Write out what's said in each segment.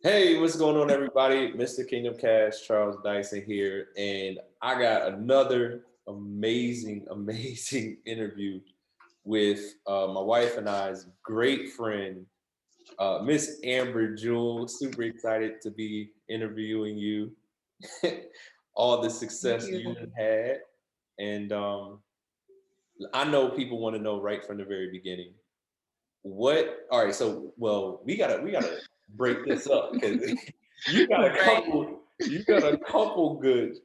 Hey, what's going on, everybody? MrKingdomKash, Charles Dyson here, and I got another amazing interview with my wife and I's great friend, Miss Amber Jewel. Super excited to be interviewing you. All the Thank success you. you had, and I know people want to know right from the very beginning. All right, so we gotta break this up because you got a Right. couple you got a couple good,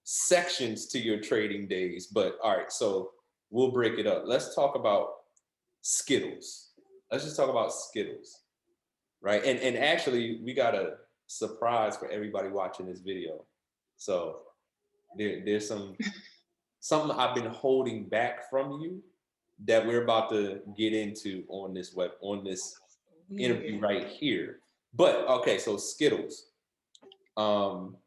sections to your trading days. But all right, so we'll break it up. Let's talk about Skittles. Let's just talk about Skittles, right? And actually we got a surprise for everybody watching this video. So there's something I've been holding back from you that we're about to get into on this interview Weird. right here. But okay, so Skittles. Um,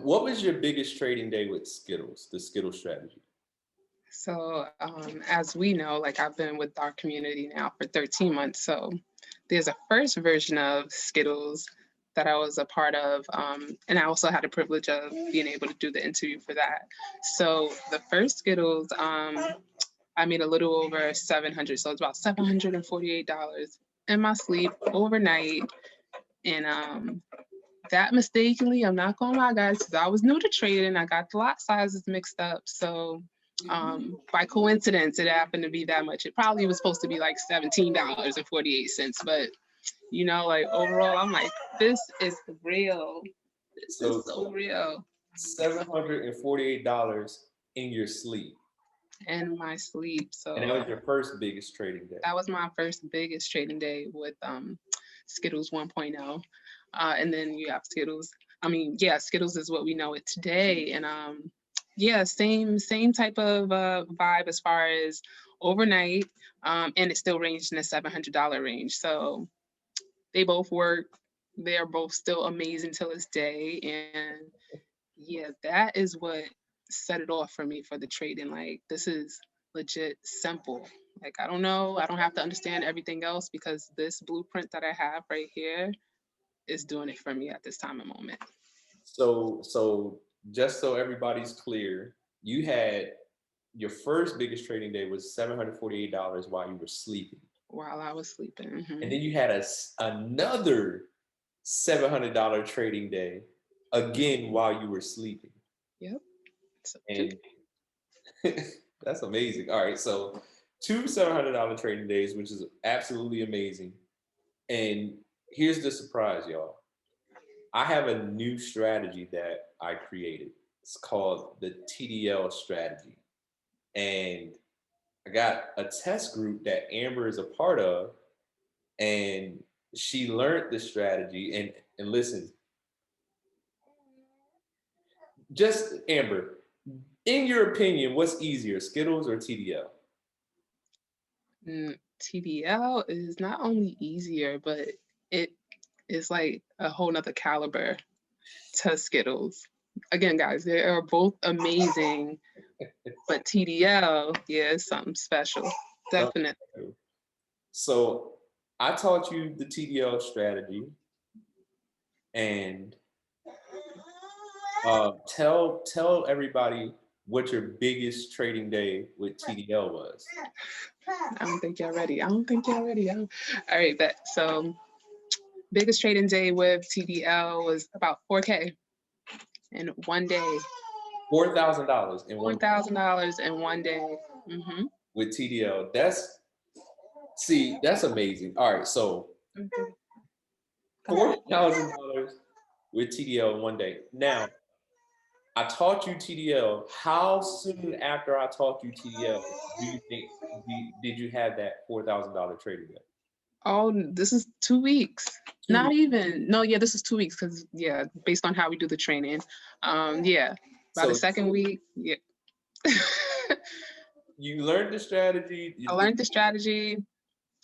what was your biggest trading day with Skittles, the Skittles strategy? So, as we know, like I've been with our community now for 13 months. So, there's a first version of Skittles that I was a part of. And I also had the privilege of being able to do the interview for that. So, the first Skittles, I made a little over 700. So, it's about $748 in my sleep overnight. And that mistakenly, I'm not gonna lie, guys, because I was new to trading. I got the lot sizes mixed up. So by coincidence, it happened to be that much. It probably was supposed to be like $17.48. But like overall, I'm like, this is real. This is So so real. $748 in your sleep, And my sleep. and that So was your first biggest trading day. that was my first biggest trading day with Skittles 1.0. And then you have Skittles. I mean, yeah, Skittles is what we know it today. And yeah, same type of vibe as far as overnight. And it still ranged in the $700 range. So they both work. They are both still amazing till this day. And yeah, that is what set it off for me for the trading. Like, this is legit simple. Like, I don't know. I don't have to understand everything else because this blueprint that I have right here is doing it for me at this time and moment So just so everybody's clear, you had your first biggest trading day was $748 while you were sleeping. while I was sleeping. And then you had another $700 trading day again while you were sleeping. Yep. So two. And that's amazing. All right, so two $700 trading days, which is absolutely amazing. And here's the surprise, y'all. I have a new strategy that I created. It's called the TDL strategy. And I got a test group that Amber is a part of, and she learned the strategy. And listen, just Amber, in your opinion, what's easier, Skittles or TDL? TDL is not only easier, but it is like a whole nother caliber to Skittles. Again, guys, they are both amazing, but TDL, yeah, is something special. Definitely. So I taught you the TDL strategy, and tell everybody what your biggest trading day with TDL was. I don't think y'all ready. I don't think y'all ready. All right, bet. So biggest trading day with TDL was about 4K in one day. $4,000 in Four one thousand dollars in one day. Mm-hmm. with TDL. That's amazing. All right, so $4,000 with TDL in one day. Now, I taught you TDL. How soon after I taught you TDL do you think did you have that $4,000 trading day? Oh, this is 2 weeks. 2 weeks. Not even. No, yeah, this is 2 weeks because yeah, based on how we do the training. Yeah. By the So second week, yeah. you learned the strategy. I learned the strategy.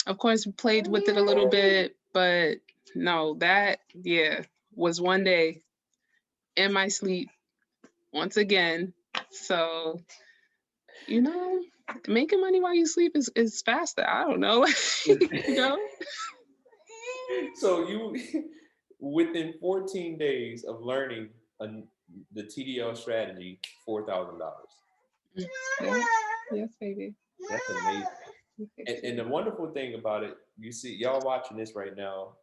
Of course, played with it a little bit, but no, that yeah was one day in my sleep once again. So you know, making money while you sleep is faster. I don't know, you know. So you, within 14 days of learning the TDL strategy, $4,000. Yeah. Yes, baby. That's amazing. Yes, And the baby. wonderful thing about it, you see, y'all watching this right now.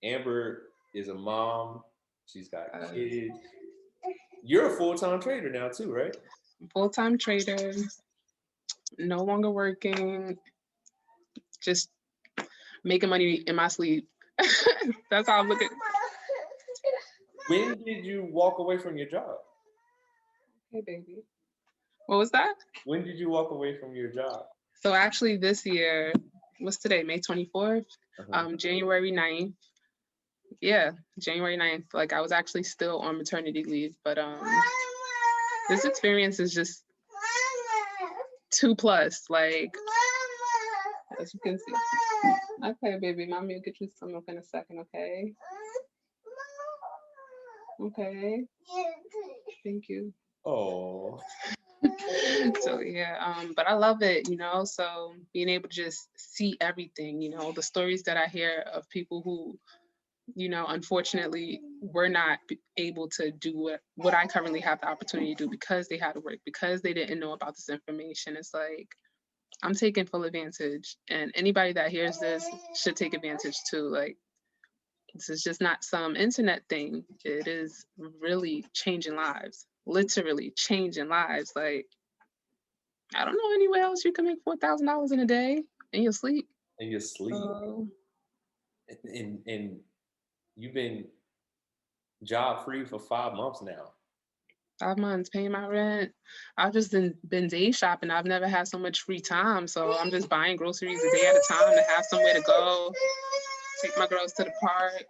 Amber is a mom. She's got kids. You're a full-time trader now too, right? Full-time trader, no longer working, just making money in my sleep. That's how I'm looking. When did you walk away from your job? Hey, baby. What was that? When did you walk away from your job? So actually this year, what's today, May 24th? Uh-huh. January 9th. Yeah, January 9th. Like I was actually still on maternity leave, but this experience is just 2+. Like, as you can see. Okay, baby, mommy will get you some milk in a second, okay? Okay. Thank you. Oh. So yeah, but I love it, so being able to just see everything, the stories that I hear of people who, unfortunately were not able to do what I currently have the opportunity to do because they had to work, because they didn't know about this information. It's like, I'm taking full advantage, and anybody that hears this should take advantage too. Like, this is just not some internet thing. It is really changing lives, literally changing lives. Like, I don't know anywhere else you can make $4,000 in a day in your sleep. In your sleep. So, And you've been job free for 5 months now. 5 months paying my rent. I've just been day shopping. I've never had so much free time. So I'm just buying groceries a day at a time to have somewhere to go. Take my girls to the park.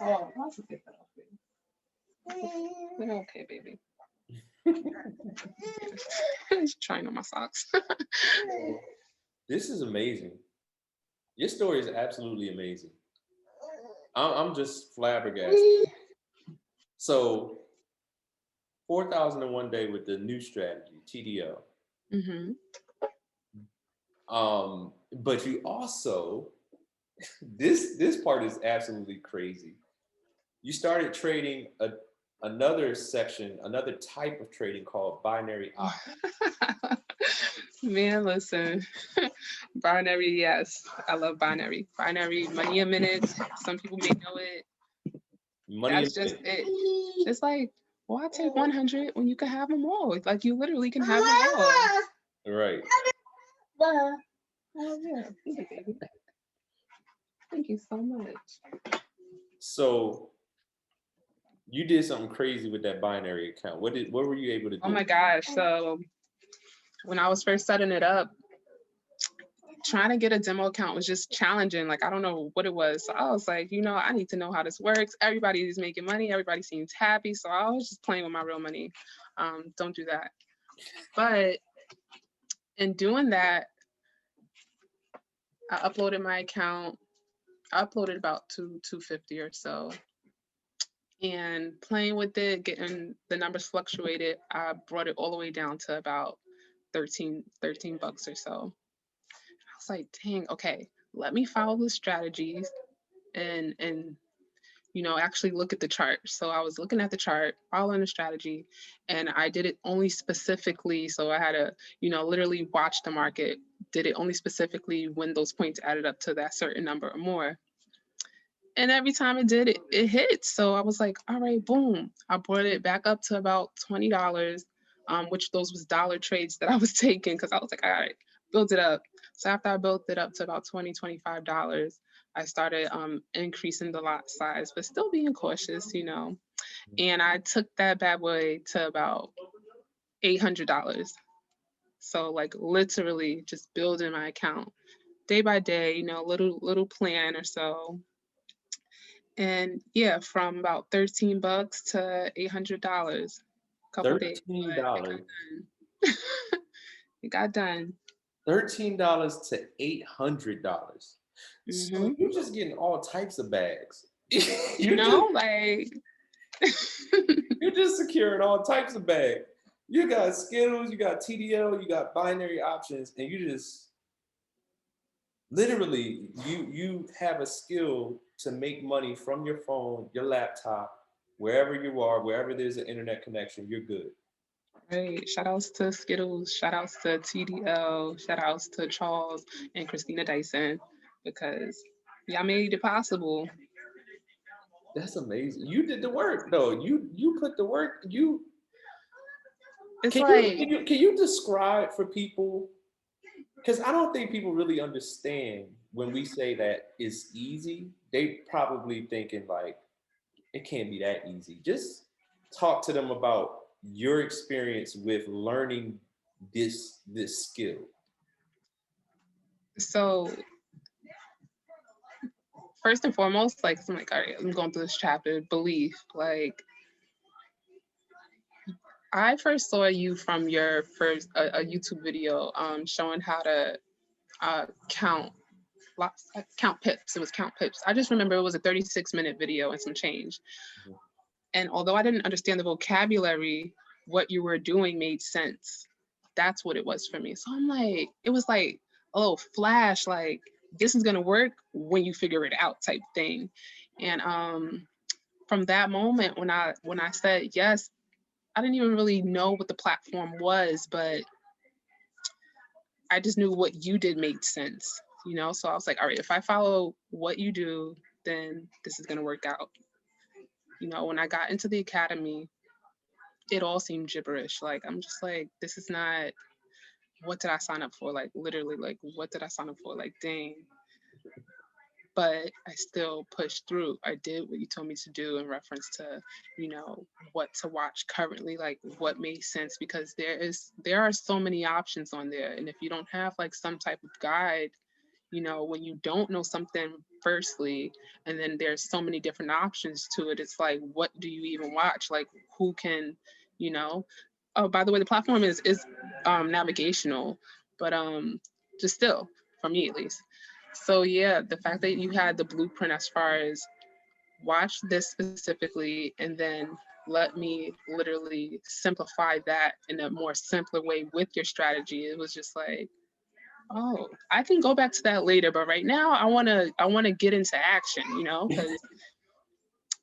Oh, that's a good outfit. Okay, baby. Just trying on my socks. This is amazing. Your story is absolutely amazing. I'm just flabbergasted. So 4,001 day with the new strategy, TDL. Mm-hmm. But you also, this part is absolutely crazy. You started trading another section, another type of trading called binary options. Man, listen. Binary, yes. I love binary. Binary money in minutes. Some people may know it. Money That's in just minutes. it. It's like, why take 100 when you can have them all? Like, you literally can have them all. Right. Oh, yeah. Thank you, baby. Thank you so much. So you did something crazy with that binary account. What were you able to do? Oh my gosh. So when I was first setting it up, trying to get a demo account was just challenging. Like, I don't know what it was. So I was like, I need to know how this works. Everybody is making money. Everybody seems happy. So I was just playing with my real money. Don't do that. But in doing that, I uploaded my account. I uploaded about 250 or so. And playing with it, getting the numbers fluctuated, I brought it all the way down to about 13 bucks or so. I was like, dang, okay, let me follow the strategies and actually look at the chart. So I was looking at the chart, following the strategy, and I did it only specifically. So I had to, literally watch the market, did it only specifically when those points added up to that certain number or more. And every time it did, it hit. So I was like, all right, boom. I brought it back up to about $20, which those was dollar trades that I was taking because I was like, all right, build it up. So after I built it up to about $20, $25, I started increasing the lot size, but still being cautious, And I took that bad boy to about $800. So like literally just building my account day by day, little plan or so. And yeah, from about 13 bucks to $800, couple days. $13. It got done. $13 to $800. So Mm-hmm. you're just getting all types of bags. Like You're just securing all types of bags. You got Skittles, you got TDL, you got binary options, and you just literally, you have a skill to make money from your phone, your laptop, wherever you are, wherever there's an internet connection, you're good. Right. Shout outs to Skittles, shout outs to TDL, shout outs to Charles and Christina Dyson because y'all made it possible. That's amazing. You did the work though. You put the work. You It's can you like, can you describe for people, because I don't think people really understand when we say that it's easy. They probably thinking like it can't be that easy. Just talk to them about your experience with learning this skill. so first and foremost, like I'm like, all right, I'm going through this chapter, belief. Like I first saw you from your first a YouTube video showing how to count count pips. It was count pips. I just remember it was a 36-minute video and some change. Mhm. And although I didn't understand the vocabulary, what you were doing made sense. That's what it was for me. So I'm like, it was like a little flash, like this is gonna work when you figure it out type thing. And from that moment when I said yes, I didn't even really know what the platform was, but I just knew what you did made sense, you know? So I was like, all right, if I follow what you do, then this is gonna work out. You know, when I got into the academy, it all seemed gibberish. Like I'm just like, this is not, what did I sign up for? Like literally, like what did I sign up for? Like dang. But I still pushed through. I did what you told me to do in reference to, you know, what to watch currently, like what made sense, because there are so many options on there. And if you don't have like some type of guide, you know, when you don't know something firstly, and then there's so many different options to it, it's like, what do you even watch? Like who can, you know? Oh, by the way, the platform is navigational, but just still, for me at least. So yeah, the fact that you had the blueprint as far as watch this specifically and then let me literally simplify that in a more simpler way with your strategy, it was just like, oh, I can go back to that later, but right now I want to get into action, you know, because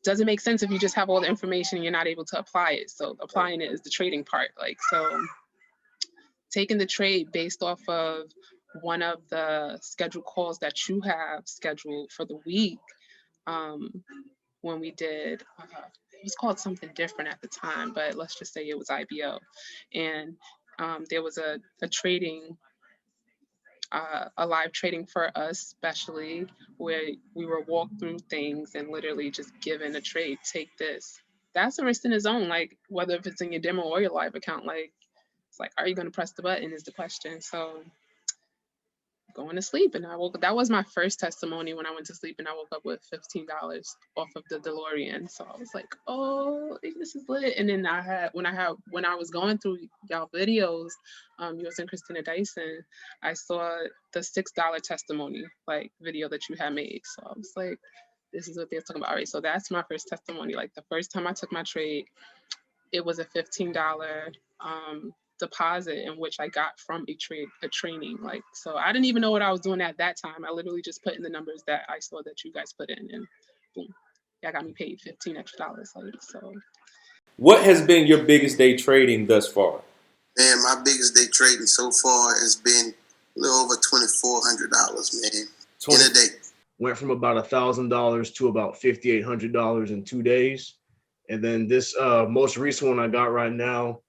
doesn't make sense if you just have all the information and you're not able to apply it. So Right. applying it is the trading part. Like, so taking the trade based off of one of the scheduled calls that you have scheduled for the week, um, when we did, it was called something different at the time, but let's just say it was IBO. And there was a trading, a live trading for us, especially where we were walked through things and literally just given a trade, take this. That's a risk in its own, like whether if it's in your demo or your live account, like it's like, are you going to press the button is the question. So going to sleep, and I woke, that was my first testimony when I went to sleep, and I woke up with $15 off of the DeLorean. So I was like, oh, this is lit. And then when I was going through y'all videos, yours and Christina Dyson, I saw the $6 testimony like video that you had made. So I was like, this is what they're talking about. All right, so that's my first testimony. Like the first time I took my trade, it was a $15 deposit in which I got from a training. Like, so I didn't even know what I was doing at that time. I literally just put in the numbers that I saw that you guys put in, and boom, that got me paid $15 extra. Like, so What has been your biggest day trading thus far? Man, my biggest day trading so far has been a little over $2,400, man, in a day. Went from about $1,000 to about $5,800 in 2 days. And then this most recent one I got right now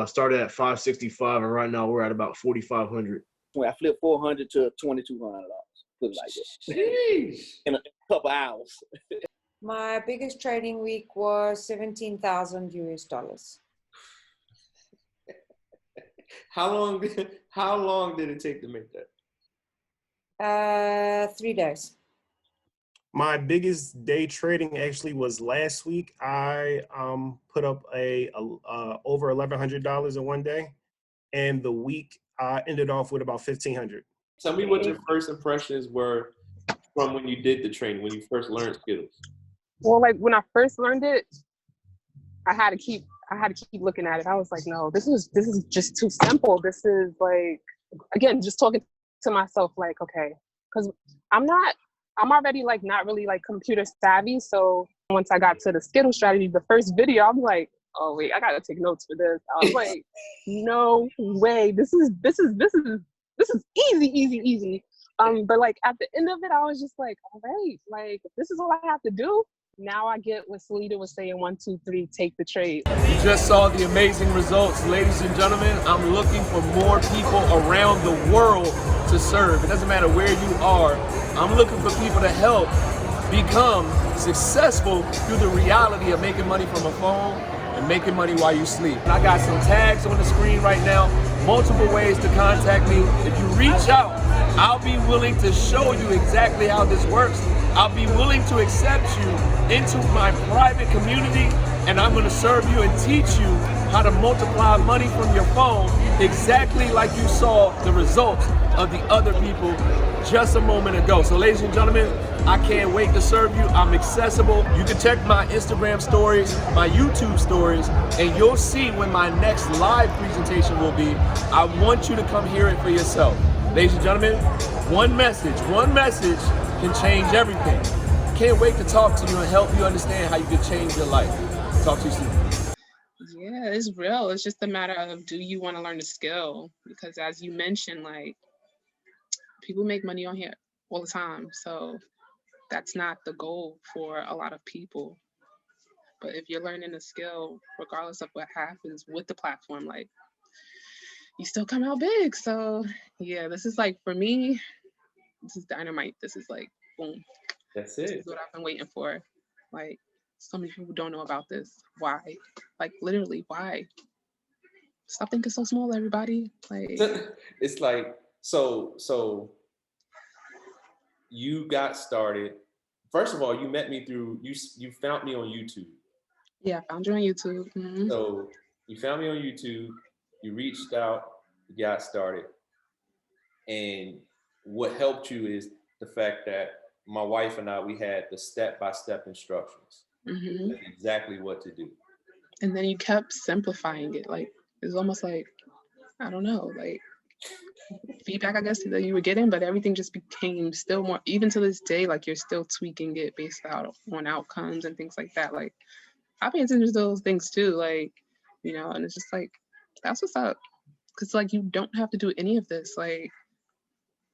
started at 565, and right now we're at about 4,500. I flipped 400 to $2,200. Put it like that. Jeez. In a couple hours. My biggest trading week was 17,000 US dollars. How long did it take to make that? 3 days. My biggest day trading actually was last week. I put up a over $1,100 in one day, and the week I ended off with about $1,500. Tell me what your first impressions were from when you did the training, when you first learned Skittles. well, like when I first learned it, I had to keep looking at it. I was like, no, this is just too simple. This is like, again, just talking to myself, like, okay, because I'm already like not really like computer savvy. So once I got to the Skittles strategy, the first video, I'm like, oh wait, I gotta take notes for this. I was like, no way, this is easy. But like at the end of it, I was just like, all right, like this is all I have to do. Now I get what Salita was saying, 1, 2, 3, take the trade. You just saw the amazing results, ladies and gentlemen. I'm looking for more people around the world to serve. It doesn't matter where you are. I'm looking for people to help become successful through the reality of making money from a phone and making money while you sleep. And I got some tags on the screen right now, multiple ways to contact me. If you reach out, I'll be willing to show you exactly how this works. I'll be willing to accept you into my private community, and I'm gonna serve you and teach you how to multiply money from your phone exactly like you saw the results of the other people just a moment ago. So ladies and gentlemen, I can't wait to serve you. I'm accessible. You can check my Instagram stories, my YouTube stories, and you'll see when my next live presentation will be. I want you to come hear it for yourself. Ladies and gentlemen, one message can change everything. Can't wait to talk to you and help you understand how you can change your life. Talk to you soon. Yeah, it's real. It's just a matter of, do you want to learn the skill? Because as you mentioned, like people make money on here all the time. So that's not the goal for a lot of people. But if you're learning a skill, regardless of what happens with the platform, like you still come out big. So yeah, this is like, for me, this is dynamite. This is like, boom. That's This it. is what I've been waiting for. Like, so many people don't know about this. Why? Like, literally, why? Stop thinking so small, everybody. Like, It's like, so you got started. First of all, you met me through, you found me on YouTube. yeah, I found you on YouTube. Mhm. So you found me on YouTube, you reached out, you got started. And what helped you is the fact that my wife and I, we had the step-by-step instructions. Mhm. Exactly what to do. And then you kept simplifying it. Like, it's almost like, I don't know, like feedback, I guess, that you were getting, but everything just became still more, even to this day, like you're still tweaking it based out on outcomes and things like that. Like, I pay attention to those things too, like, you know, and it's just like, that's what's up. Cause like, you don't have to do any of this. Like,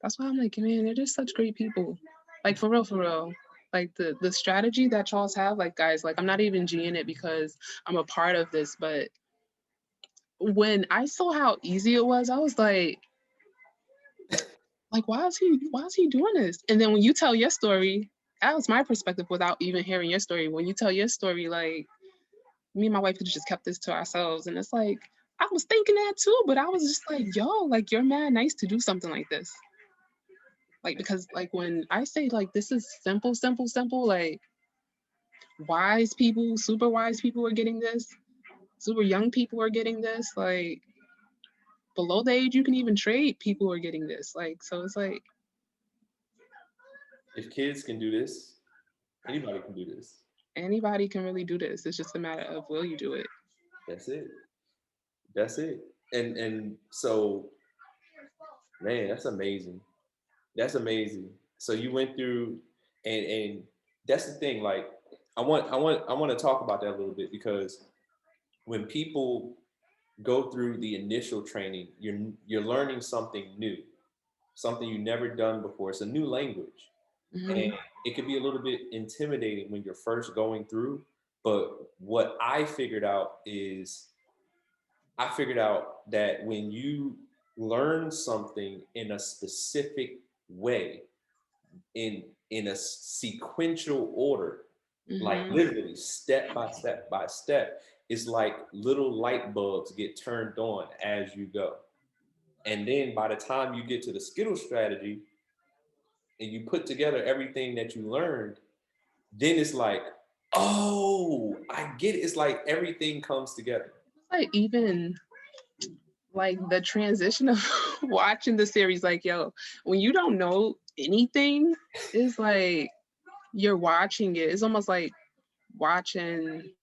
that's why I'm like, man, they're just such great people. Like, for real. Like the strategy that Charles have, like, guys, like I'm not even G'ing it because I'm a part of this, but when I saw how easy it was, I was like, why is he doing this? And then when you tell your story, that was my perspective without even hearing your story. When you tell your story, like, me and my wife could have just kept this to ourselves. And it's like, I was thinking that too, but I was just like, yo, like, you're mad nice to do something like this. Like, because like when I say like this is simple, like wise people, super wise people are getting this, super young people are getting this, like below the age you can even trade, people are getting this. Like, so it's like, If kids can do this, anybody can do this. anybody can really do this. It's just a matter of, will you do it? That's it. And so, man, that's amazing. So you went through, and that's the thing. Like, I want to talk about that a little bit, because when people go through the initial training, you're learning something new, something you've never done before. It's a new language. Mhm. And it can be a little bit intimidating when you're first going through. But what I figured out that when you learn something in a specific way, in a sequential order, like Mhm. literally step by step, it's like little light bulbs get turned on as you go. And then by the time you get to the Skittles strategy and you put together everything that you learned, then it's like, oh, I get it. It's like everything comes together. Like, even like the transition of watching the series, like, yo, when you don't know anything, it's like you're watching it. It's almost like watching,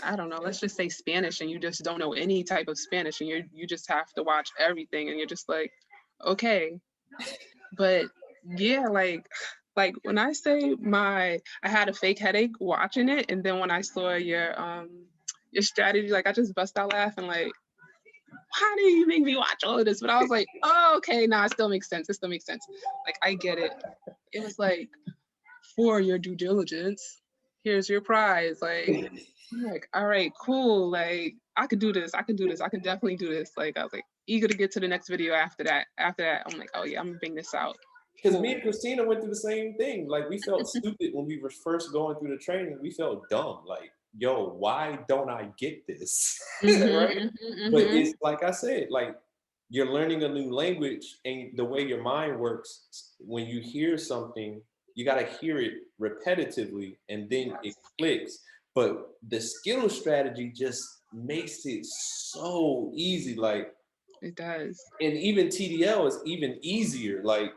I don't know, let's just say Spanish, and you just don't know any type of Spanish, and you just have to watch everything, and you're just like, okay. But Yeah, like when I say I had a fake headache watching it, and then when I saw your strategy, like I just bust out laughing, like, how do you make me watch all of this? But I was like, oh, okay, nah, it still makes sense. It still makes sense. Like I get it. It was like, for your due diligence, here's your prize. Like, I'm like, all right, cool. Like I could do this. I can do this. I can definitely do this. Like I was like eager to get to the next video after that. After that, I'm like, oh yeah, I'm gonna bring this out. Because me and Christina went through the same thing. Like we felt stupid when we were first going through the training. We felt dumb. Like, yo, why don't I get this? Right? But it's like I said, like you're learning a new language, and the way your mind works, when you hear something, you got to hear it repetitively, and then it clicks. But the Skittles strategy just makes it so easy. Like It does. and even TDL is even easier. Like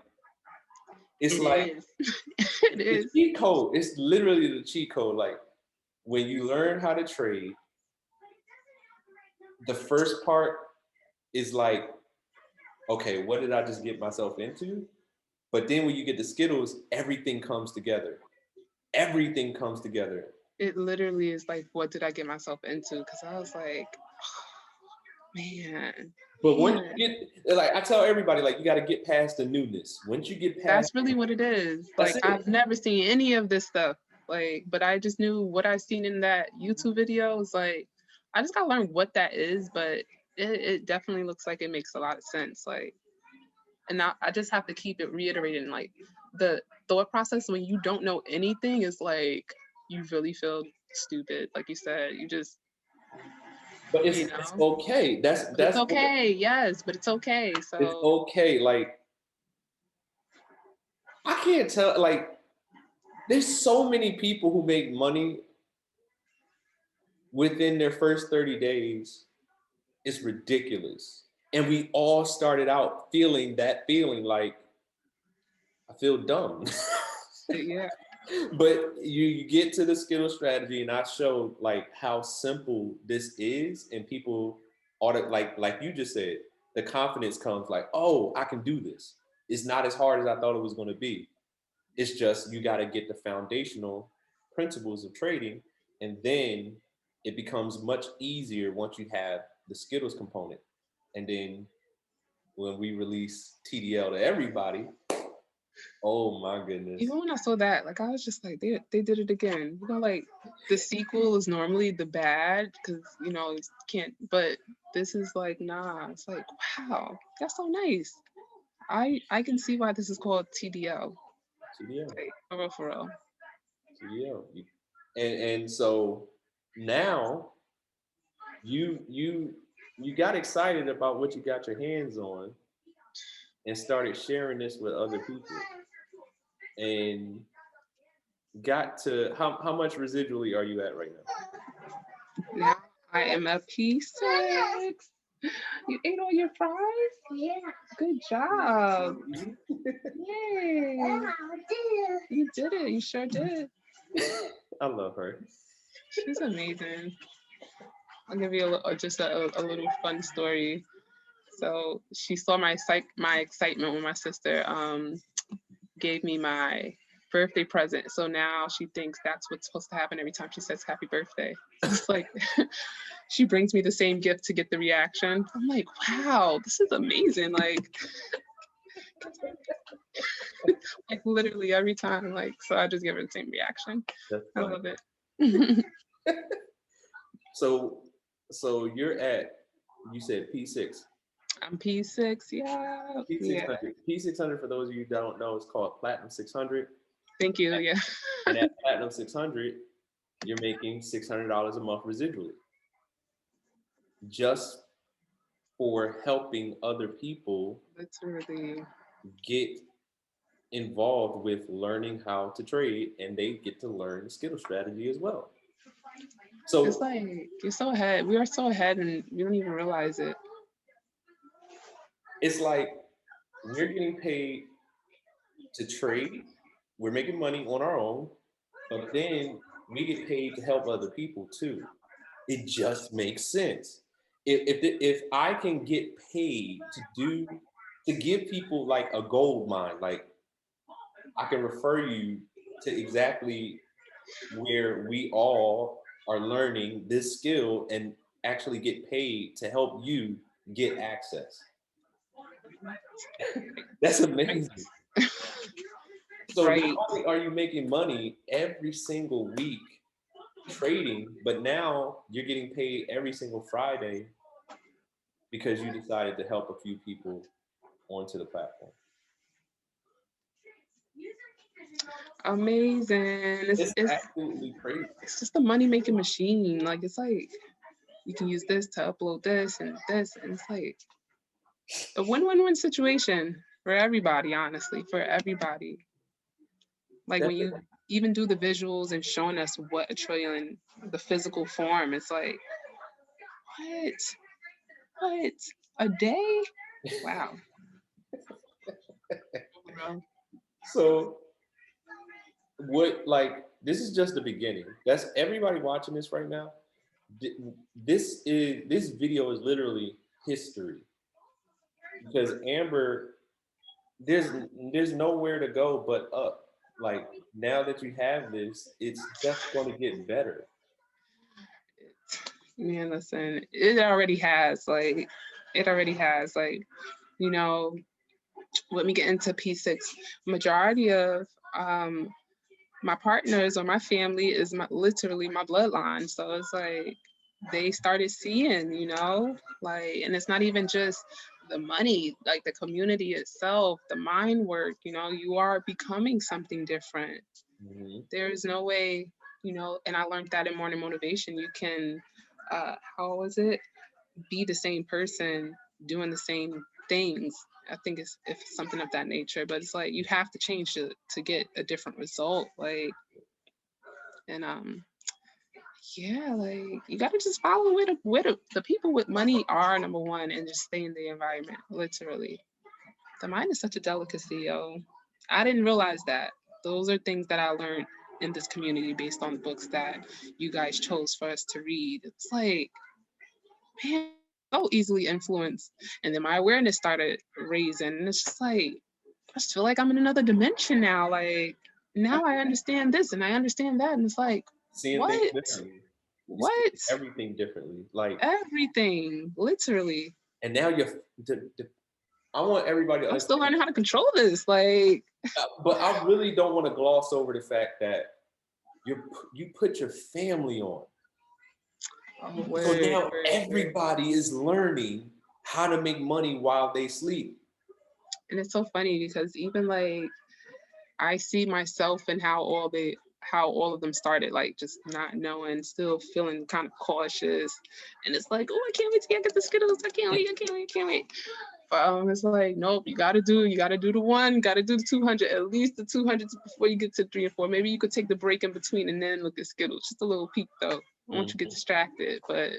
it's It like is. It the is. cheat code. It's literally the cheat code. Like when you learn how to trade, the first part is like, okay, what did I just get myself into? But then when you get the Skittles, everything comes together. Everything comes together. It literally is like, what did I get myself into? Because I was like, man. But once you get, like I tell everybody, like you got to get past the newness. Once you get past, That's really what it is. Like it. I've never seen any of this stuff. Like, but I just knew what I seen in that YouTube video was like, I just gotta learn what that is, but it definitely looks like it makes a lot of sense. Like, and I just have to keep it reiterating. Like the thought process when you don't know anything is like you really feel stupid. Like you said, you just but you it's know. okay. That's It's okay, yes, but it's okay. it's So okay. Like I can't tell. Like there's so many people who make money within their first 30 days. It's ridiculous. And we all started out feeling that feeling like I feel dumb. yeah. But you get to the Skittles strategy, and I showed like how simple this is, and people like you just said, the confidence comes like, oh, I can do this. It's not as hard as I thought it was going to be. It's just you got to get the foundational principles of trading, and then it becomes much easier once you have the Skittles component. And then when we release TDL to everybody, oh my goodness. Even when I saw that, like I was just like, they did it again. You know, like the sequel is normally the bad because you know you can't, but this is like nah. It's like wow, that's so nice. I can see why this is called TDL. TDL. Like, for real, for real. TDL. And so now you got excited about what you got your hands on and started sharing this with other people. And got to how much residually are you at right now? Now I am a P6. You ate all your fries? Yeah. Good job. Yay. Yeah, you did it. You sure did. I love her. She's amazing. I'll give you just a little fun story. So she saw my excitement when my sister gave me my birthday present. So now she thinks that's what's supposed to happen every time she says happy birthday. It's like she brings me the same gift to get the reaction. I'm like, wow, this is amazing. Like literally every time. Like, so I just give her the same reaction. I love it. So you're at, you said P6. I'm P6, yeah. P600. P600, for those of you who don't know, is called Platinum 600. Thank you, yeah. And at Platinum 600, you're making $600 a month residually. Just for helping other people Literally get involved with learning how to trade, and they get to learn the Skittle strategy as well. So it's like you're so ahead. We are so ahead and we don't even realize it. it's like we're getting paid to trade, we're making money on our own, but then we get paid to help other people too. It just makes sense. If I can get paid to give people like a gold mine, like I can refer you to exactly where we all are learning this skill and actually get paid to help you get access. That's amazing. So Right. not only are you making money every single week trading, but now you're getting paid every single Friday because you decided to help a few people onto the platform. Amazing. It's absolutely crazy. It's just a money making machine. Like it's like you can use this to upload this, and it's like a win-win-win situation for everybody, honestly, for everybody. Like when you even do the visuals and showing us what a trillion, the physical form, it's like, what? A day? Wow. So what, like, this is just the beginning. That's everybody watching this right now. This video is literally history, because Amber, there's nowhere to go but up. Like, now that you have this, it's just going to get better. Man, listen, it already has, you know, let me get into P6. Majority of my partners or my family is literally my bloodline. So it's like they started seeing, you know, like, and it's not even just the money, like the community itself, the mind work, you know, you are becoming something different. Mm-hmm. There is no way, you know, and I learned that in Morning Motivation, you can, how was it? Be the same person doing the same things. I think it's something of that nature, but it's like you have to change to get a different result. Like, and yeah, like you gotta just follow where the people with money are, number one, and just stay in the environment. Literally, the mind is such a delicacy, yo. I didn't realize that. Those are things that I learned in this community based on the books that you guys chose for us to read. It's like, man, so easily influenced. And then my awareness started raising. And it's just like, I just feel like I'm in another dimension now. Like, now I understand this and I understand that. And it's like, Seeing what? things differently. What? Everything differently. Like everything, literally. And now I want everybody to I'm still learning how to control this. Like, but I really don't want to gloss over the fact that you put your family on. So now everybody is learning how to make money while they sleep. And it's so funny because even like I see myself and how all of them started, like just not knowing, still feeling kind of cautious. And it's like, oh, I can't wait to get the Skittles. I can't wait. But it's like, nope, you gotta do the one, gotta do the 200, at least the 200 before you get to 3 and 4. Maybe you could take the break in between and then look at Skittles. Just a little peek though. I want you to get distracted. But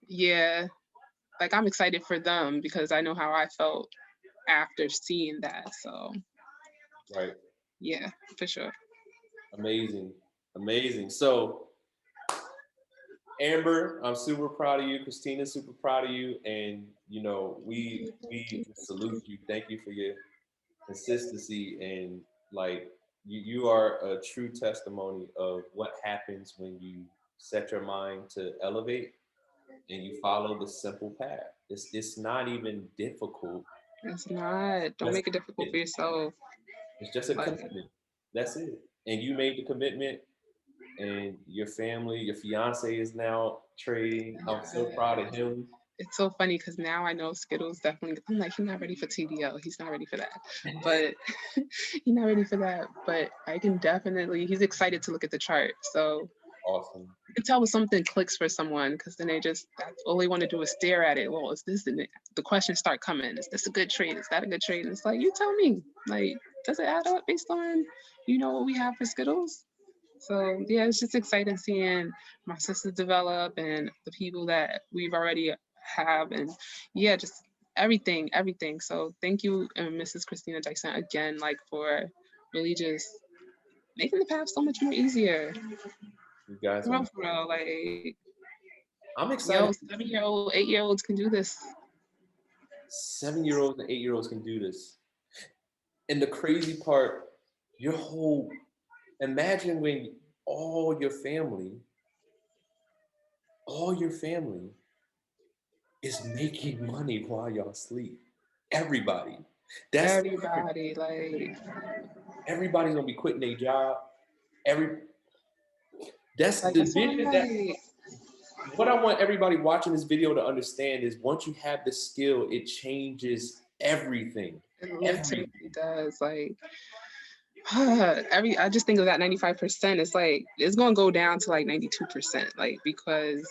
yeah, like I'm excited for them because I know how I felt after seeing that. So right. Yeah, for sure. Amazing. So Amber, I'm super proud of you. Christina's super proud of you. And you know, we salute you. Thank you for your consistency, and like you are a true testimony of what happens when you set your mind to elevate and you follow the simple path. It's not even difficult. It's not. Don't make it difficult for yourself. It's just a commitment. That's it. And you made the commitment, and your family, your fiance is now trading. I'm so proud of him. It's so funny because now I know Skittles definitely. I'm like, he's not ready for TDL. He's not ready for that. But he's not ready for that. But I can definitely. He's excited to look at the chart. So awesome. You can tell when something clicks for someone because then that's all they want to do is stare at it. Well, is this the questions start coming? Is this a good trade? Is that a good trade? And it's like, you tell me. Like, does it add up based on what we have for Skittles? So yeah, it's just exciting seeing my sisters develop and the people that we've already have, and yeah, just everything. So thank you, Mrs. Christina Dyson, again, like for really just making the path so much more easier. You guys, for real, like I'm excited. 7-year-old, 8-year-olds can do this. 7-year-olds and 8-year-olds can do this. And the crazy part, imagine when all your family is making money while y'all sleep. Everybody. That's Everybody, like, everybody's gonna be quitting their job. That's the that's why, vision that what I want everybody watching this video to understand is once you have the skill, it changes everything. it literally does. Like, I just think of that 95%. It's like, it's going to go down to like 92%, like, because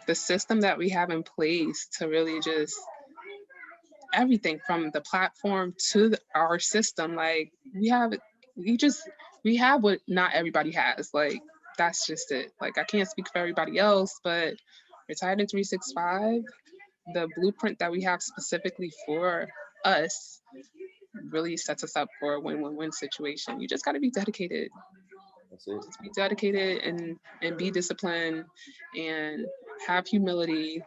the system that we have in place to really just everything from the platform to our system, like, we have what not everybody has. Like, that's just it. Like, I can't speak for everybody else, but Retired in 365, the blueprint that we have specifically for us really sets us up for a win-win-win situation. You just got to be dedicated. That's it. Just be dedicated and be disciplined and have humility,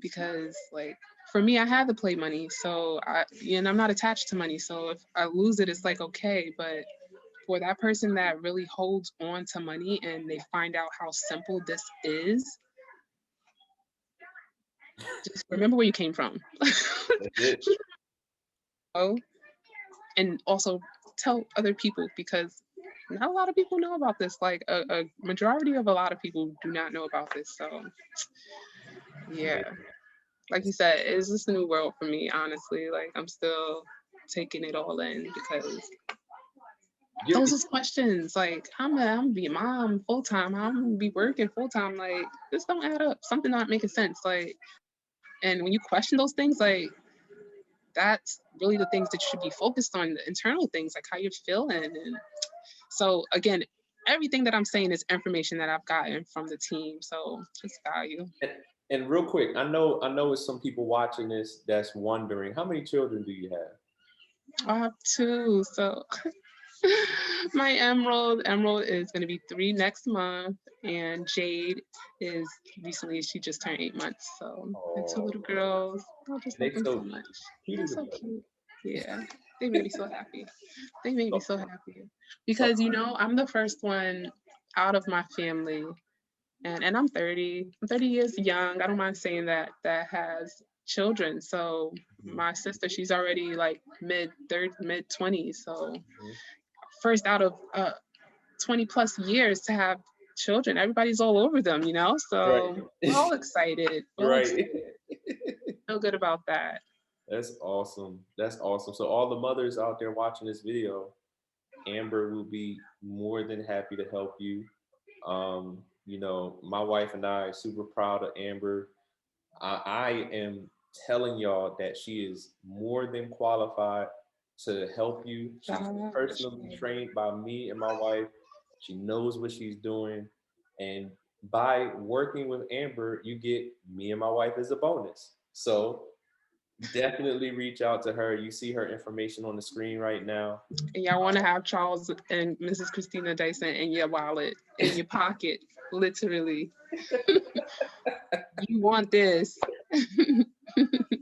because, like, for me, I have the play money, so I'm not attached to money. So if I lose it, it's like, okay. But for that person that really holds on to money and they find out how simple this is, just remember where you came from. That's it. Oh, and also tell other people, because not a lot of people know about this. Like, a majority of a lot of people do not know about this. So yeah, like you said, it's just a new world for me, honestly. Like, I'm still taking it all in, because those are questions. Like, I'm gonna be a mom full time. I'm gonna be working full time. Like, this don't add up. Something not making sense. Like, and when you question those things, like, that's really the things that you should be focused on, the internal things, like how you're feeling. And so again, everything that I'm saying is information that I've gotten from the team. So just value. And real quick, I know it's some people watching this that's wondering, how many children do you have? I have 2. So my Emerald is going to be 3 next month, and Jade is she just turned 8 months. So the 2 little girls, I just love them so much. They're so cute. Yeah, they made me so happy. They made me so happy, because I'm the first one out of my family, and I'm 30 years young. I don't mind saying that has children. So my sister, she's already like mid 20s. So first out of 20 plus years to have children. Everybody's all over them, so we're all excited. Feel good about that. That's awesome. So all the mothers out there watching this video, Amber will be more than happy to help you. My wife and I are super proud of Amber. I am telling y'all that she is more than qualified to help you. She's personally trained by me and my wife. She knows what she's doing. And by working with Amber, you get me and my wife as a bonus. So definitely reach out to her. You see her information on the screen right now. And y'all want to have Charles and Mrs. Christina Dyson in your wallet, in your pocket, literally. You want this.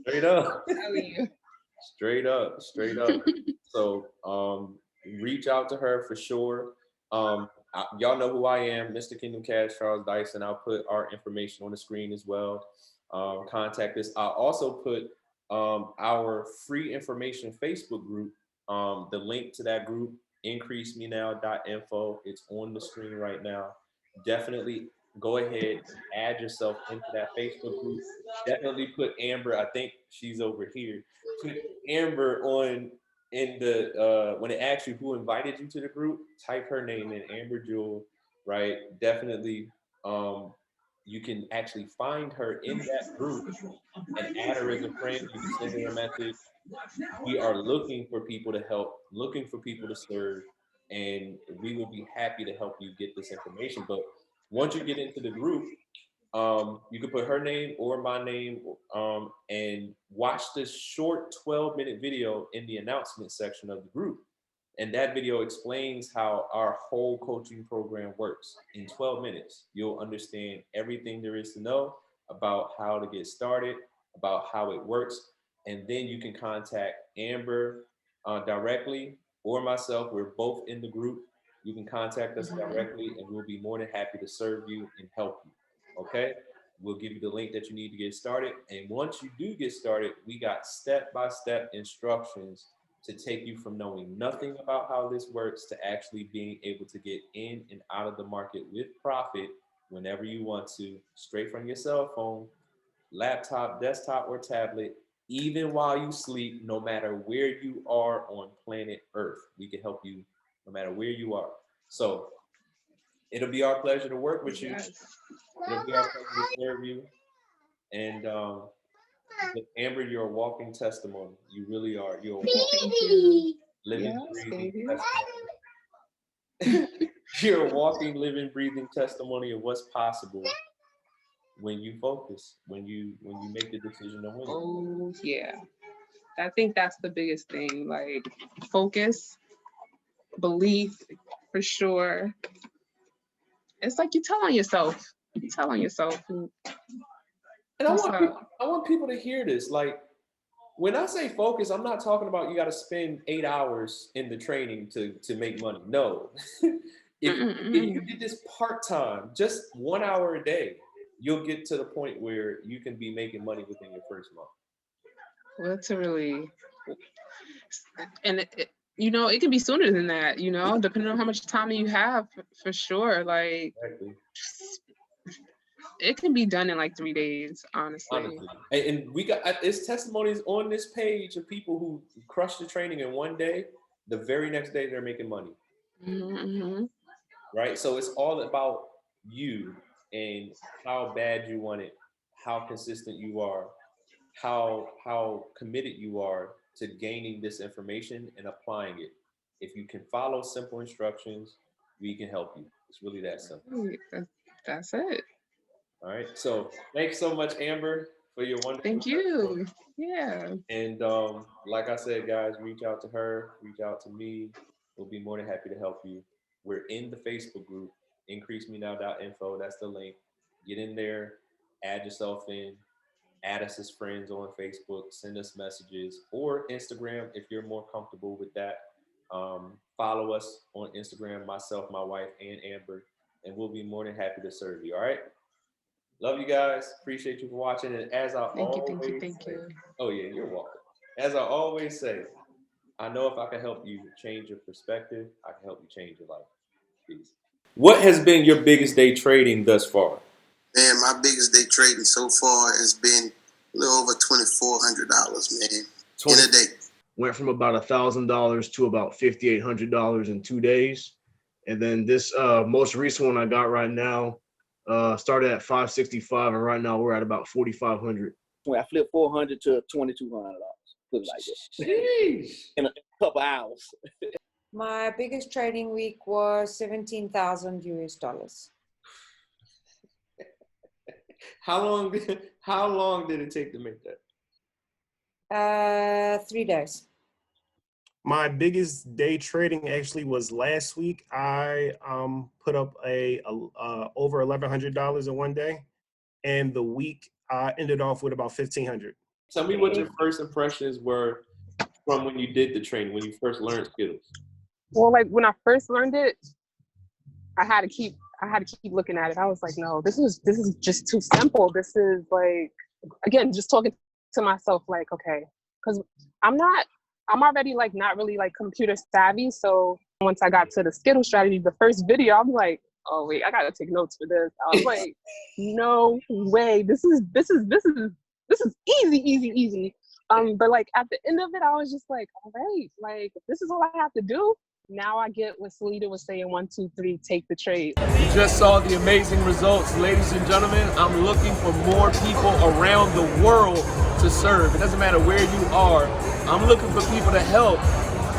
Straight up. I'm telling you. Straight up. So reach out to her for sure. Y'all know who I am, MrKingdomKash, Charles Dyson. I'll put our information on the screen as well. Contact us. I'll also put our free information Facebook group, the link to that group, increasemenow.info. It's on the screen right now. Definitely go ahead, add yourself into that Facebook group. Definitely put Amber, I think she's over here. Put Amber on in the when it asks you who invited you to the group, type her name in, Amber Jewel, right? Definitely you can actually find her in that group and add her as a friend. You can send her a message. We are looking for people to help, looking for people to serve, and we will be happy to help you get this information. But once you get into the group, you can put her name or my name and watch this short 12-minute video in the announcement section of the group. And that video explains how our whole coaching program works. In 12 minutes, you'll understand everything there is to know about how to get started, about how it works. and then you can contact Amber directly or myself. We're both in the group. You can contact us directly, and we'll be more than happy to serve you and help you. Okay? We'll give you the link that you need to get started. And once you do get started, we got step-by-step instructions to take you from knowing nothing about how this works to actually being able to get in and out of the market with profit whenever you want to, straight from your cell phone, laptop, desktop, or tablet, even while you sleep, no matter where you are on planet Earth. We can help you no matter where you are. So it'll be our pleasure to work with you. Yes. It'll be our pleasure to serve you. And Amber, you're a walking testimony. You really are. You're a walking, living, breathing testimony. You're a walking, living, breathing testimony of what's possible when you focus, when you make the decision to win. Oh yeah, I think that's the biggest thing. Like focus, belief, for sure. It's like you tell on yourself. You tell on yourself. And I want people to hear this. Like, when I say focus, I'm not talking about you got to spend 8 hours in the training to make money. No. if you did this part-time, just 1 hour a day, you'll get to the point where you can be making money within your first month. Well, that's a really, and it can be sooner than that, depending on how much time you have, for sure. Like, exactly. It can be done in like 3 days, honestly. And we got it's testimonies on this page of people who crushed the training in 1 day. The very next day, they're making money. Right? So it's all about you and how bad you want it, how consistent you are, how committed you are to gaining this information and applying it. If you can follow simple instructions, we can help you. It's really that simple. That's it. All right. So thanks so much, Amber, for your wonderful. Thank you. Yeah. And like I said, guys, reach out to her, reach out to me. We'll be more than happy to help you. We're in the Facebook group, increasemenow.info. That's the link. Get in there, add yourself in, add us as friends on Facebook, send us messages, or Instagram if you're more comfortable with that. Follow us on Instagram, myself, my wife, and Amber, and we'll be more than happy to serve you. All right. Love you guys. Appreciate you for watching. And as I thank you. Oh yeah, you're welcome. As I always say, I know if I can help you change your perspective, I can help you change your life. Peace. What has been your biggest day trading thus far? Man, my biggest day trading so far has been a little over $2,400, man, in a day. Went from about $1,000 to about $5,800 in 2 days. And then this most recent one I got right now started at $565, and right now we're at about $4,500. I flipped $400 to $2,200. Put it like that. Jeez. In a couple hours. My biggest trading week was 17,000 US dollars. How long did it take to make that? 3 days. My biggest day trading actually was last week. I put up over $1,100 in 1 day, and the week I ended off with about $1,500. Tell me what your first impressions were from when you did the training, when you first learned Skittles. Well, like when I first learned it, I had to keep looking at it. I was like, no, this is just too simple. This is like, again, just talking to myself, like, okay, because I'm already like not really like computer savvy. So once I got to the Skittles strategy, the first video, I'm like, oh wait, I gotta take notes for this. I was like, no way, this is easy. But like at the end of it, I was just like, all right, like this is all I have to do. Now I get what Salida was saying, 1, 2, 3, take the trade. You just saw the amazing results, ladies and gentlemen. I'm looking for more people around the world to serve. It doesn't matter where you are. I'm looking for people to help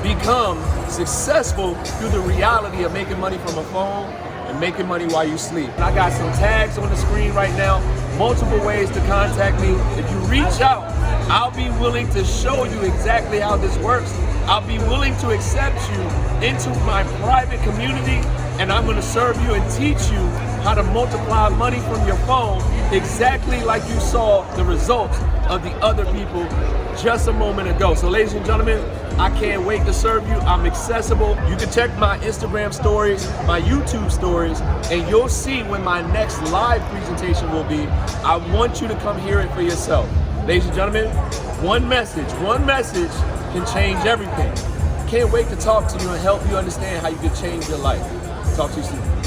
become successful through the reality of making money from a phone and making money while you sleep. And I got some tags on the screen right now, multiple ways to contact me. If you reach out, I'll be willing to show you exactly how this works. I'll be willing to accept you into my private community, and I'm gonna serve you and teach you how to multiply money from your phone exactly like you saw the results of the other people just a moment ago. So ladies and gentlemen, I can't wait to serve you. I'm accessible. You can check my Instagram stories, my YouTube stories, and you'll see when my next live presentation will be. I want you to come hear it for yourself. Ladies and gentlemen, one message can change everything. Can't wait to talk to you and help you understand how you can change your life. Talk to you soon.